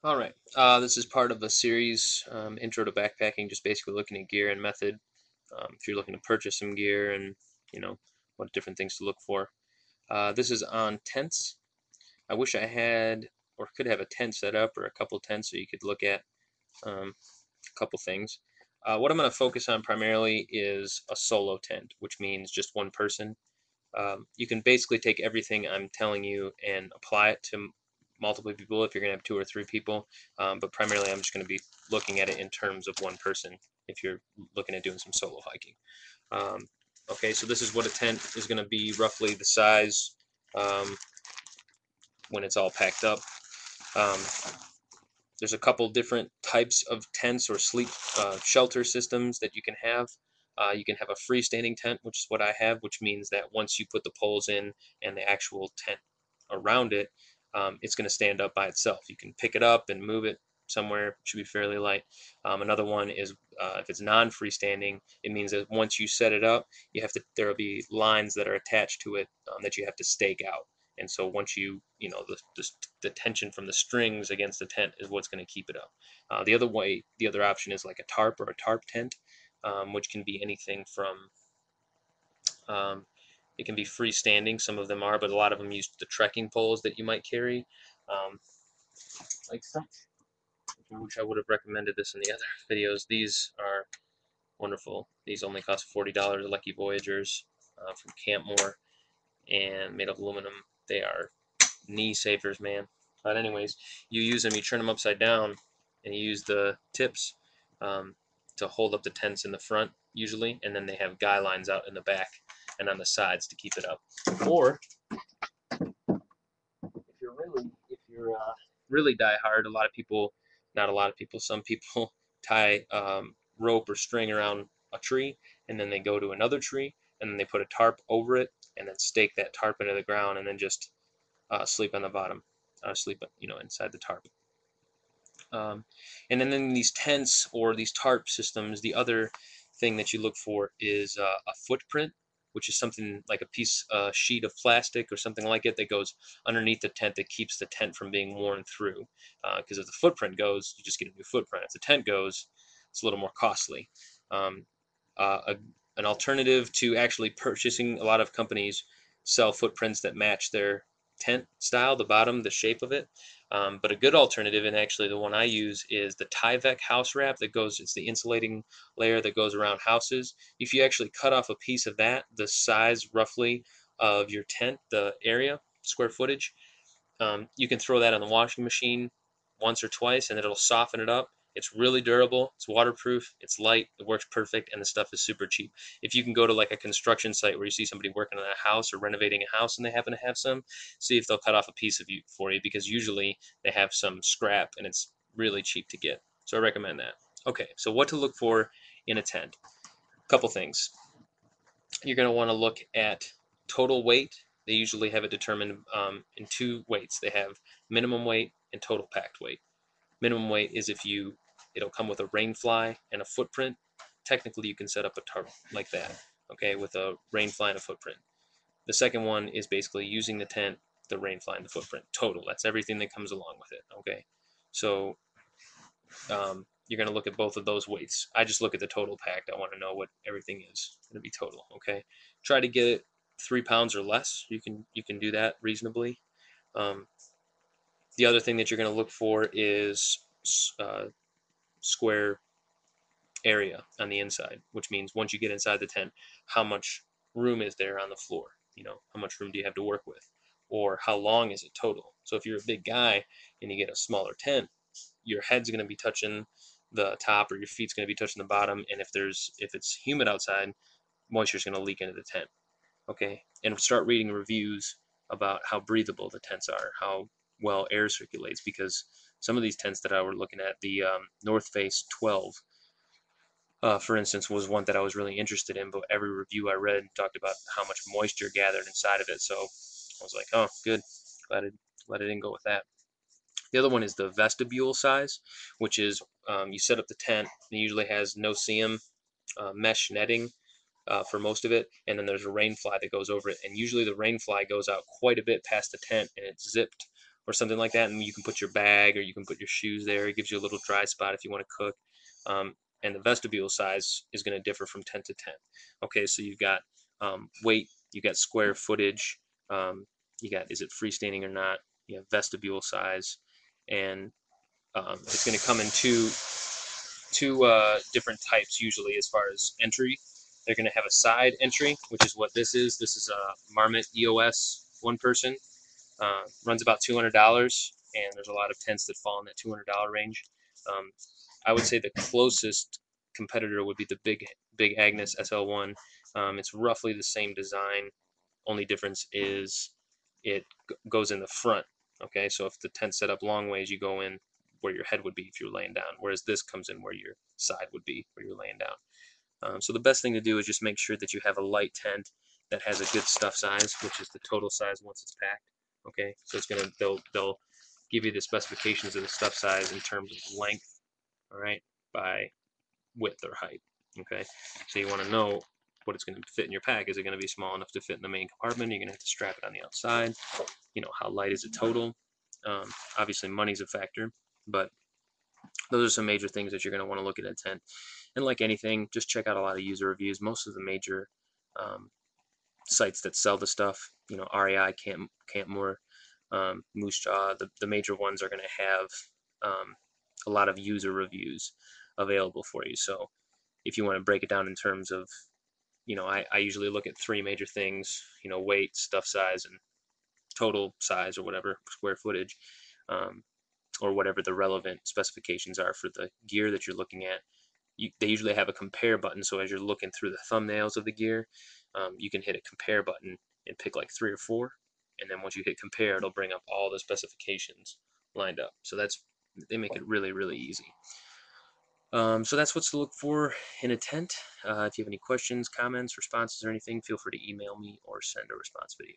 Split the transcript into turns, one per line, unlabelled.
All right. This is part of a series, Intro to Backpacking, just basically looking at gear and method. If you're looking to purchase some gear and, you know, what different things to look for. This is on tents. I wish I had or could have a tent set up or a couple tents so you could look at a couple things. What I'm going to focus on primarily is a solo tent, which means just one person. You can basically take everything I'm telling you and apply it to multiple people if you're going to have two or three people. But primarily, I'm just going to be looking at it in terms of one person if you're looking at doing some solo hiking. Um, okay, so this is what a tent is going to be roughly the size um, when it's all packed up. Um, there's a couple different types of tents or sleep shelter systems that you can have. You can have a freestanding tent, which is what I have, which means that once you put the poles in and the actual tent around it, it's going to stand up by itself. You can pick it up and move it somewhere. It should be fairly light. Another one is if it's non-freestanding, it means that once you set it up, there will be lines that are attached to it that you have to stake out. And so once the tension from the strings against the tent is what's going to keep it up. The other option is like a tarp or a tarp tent, which can be anything from um, it can be freestanding. Some of them are, but a lot of them use the trekking poles that you might carry, um, like such. Which I would have recommended this in the other videos. These are wonderful. These only cost $40. Lucky Voyagers from Campmore and made of aluminum. They are knee savers, man. But anyways, you use them, you turn them upside down, and you use the tips um, to hold up the tents in the front usually, and then they have guy lines out in the back and on the sides to keep it up. Or if you're really die hard, a lot of people, not a lot of people, some people tie rope or string around a tree, and then they go to another tree, and then they put a tarp over it, and then stake that tarp into the ground, and then just sleep on the bottom, sleep inside the tarp. And then in these tents or these tarp systems, the other thing that you look for is a footprint, which is something like a sheet of plastic or something like it that goes underneath the tent that keeps the tent from being worn through. Because if the footprint goes, you just get a new footprint. If the tent goes, it's a little more costly. Um, uh, a, an alternative to actually purchasing, a lot of companies sell footprints that match their tent style, the bottom, the shape of it. But a good alternative, and actually the one I use, is the Tyvek house wrap that goes, it's the insulating layer that goes around houses. If you actually cut off a piece of that, the size roughly of your tent, the area, square footage, you can throw that on the washing machine once or twice and it'll soften it up. It's really durable, it's waterproof, it's light, it works perfect, and the stuff is super cheap. If you can go to like a construction site where you see somebody working on a house or renovating a house and they happen to have some, see if they'll cut off a piece of you for you, because usually they have some scrap and it's really cheap to get. So I recommend that. Okay, so what to look for in a tent. A couple things. You're going to want to look at total weight. They usually have it determined in two weights. They have minimum weight and total packed weight. Minimum weight is it'll come with a rain fly and a footprint. Technically, you can set up a tarp like that, okay, with a rain fly and a footprint. The second one is basically using the tent, the rain fly, and the footprint. Total. That's everything that comes along with it, okay? So you're going to look at both of those weights. I just look at the total packed. I want to know what everything is going to be total. Okay, try to get it 3 pounds or less. You can do that reasonably. Um, the other thing that you're going to look for is square area on the inside, which means once you get inside the tent, how much room is there on the floor? How much room do you have to work with, or how long is it total? So if you're a big guy and you get a smaller tent, your head's going to be touching the top or your feet's going to be touching the bottom, and if it's humid outside, moisture is going to leak into the tent. Okay, and start reading reviews about how breathable the tents are, how well air circulates, because some of these tents that I were looking at, the North Face 12 for instance, was one that I was really interested in, but every review I read talked about how much moisture gathered inside of it. So I was like, oh, good, glad I didn't go with that. The other one is the vestibule size, which is you set up the tent. It usually has no-seam mesh netting for most of it, and then there's a rain fly that goes over it. And usually the rain fly goes out quite a bit past the tent, and it's zipped or something like that, and you can put your bag or you can put your shoes there. It gives you a little dry spot if you want to cook. And the vestibule size is going to differ from tent to tent. Okay, so you've got weight, you got square footage, you got is it freestanding or not, you have vestibule size, and it's going to come in two different types usually as far as entry. They're going to have a side entry, which is what this is. This is a Marmot EOS one person. Runs about $200, and there's a lot of tents that fall in that $200 range. Um, I would say the closest competitor would be the Big Agnes SL1. It's roughly the same design. Only difference is it goes in the front. Okay, so if the tent's set up long ways, you go in where your head would be if you're laying down, whereas this comes in where your side would be where you're laying down. So the best thing to do is just make sure that you have a light tent that has a good stuff size, which is the total size once it's packed. Okay, so it's gonna they'll give you the specifications of the stuff size in terms of length, all right, by width or height. Okay, so you want to know what it's going to fit in your pack. Is it going to be small enough to fit in the main compartment? You're going to have to strap it on the outside. You know, how light is it total? Obviously, money's a factor, but those are some major things that you're going to want to look at a tent. And like anything, just check out a lot of user reviews. Most of the major sites that sell the stuff, you know, REI, Campmore, Moose Jaw, the major ones are going to have a lot of user reviews available for you. So if you want to break it down in terms of, you know, I usually look at three major things, you know, weight, stuff size, and total size or whatever, square footage, um, or whatever the relevant specifications are for the gear that you're looking at. They usually have a compare button, so as you're looking through the thumbnails of the gear, you can hit a compare button and pick like 3 or 4, and then once you hit compare, it'll bring up all the specifications lined up. So they make it really, really easy. So that's what's to look for in a tent. If you have any questions, comments, responses, or anything, feel free to email me or send a response video.